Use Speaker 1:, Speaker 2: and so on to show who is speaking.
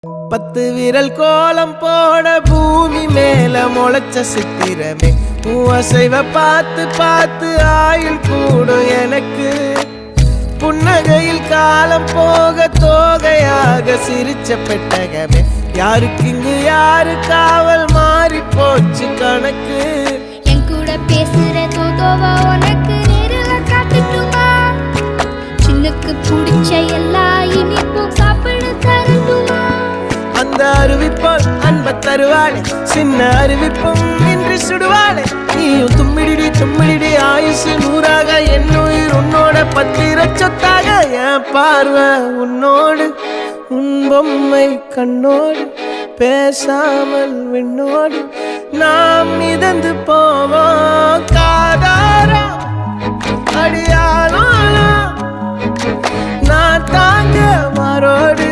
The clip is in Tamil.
Speaker 1: 10 விரல் கோலம் போட பூமி மேல முளைச்ச சித்திரமே அசைவ பார்த்து பார்த்து ஆயுள் கூடும் எனக்கு புன்னகையில் காலம் போக தோகையாக சிரிச்ச பெட்டகமே யாருக்கு இங்கு யாரு காவல் மாறி போச்சு கணக்கு
Speaker 2: என் கூட பேசுற தோதோவா உனக்கு நேரில் காட்டுட்டுமா சின்னக்கு பிடிச்ச எல்லா இனிப்பும் சாப்பிட தரட்டுமா
Speaker 1: அந்த அறிவிப்போல் அன்ப தருவாளே சின்ன அறிவிப்பும் இன்று சுடுவாளே நீயும் தும்மிடி ஆயுசு 100ஆக என் உயிர் உன்னோட 10 சொத்தாக என் பார்வை உன்னோடு உன் பொம்மை கண்ணோடு பேசாமல் விண்ணோடு நாம் மிதந்து போவோம் காதாரா அடியானோ நான் தாங்க மாறோடு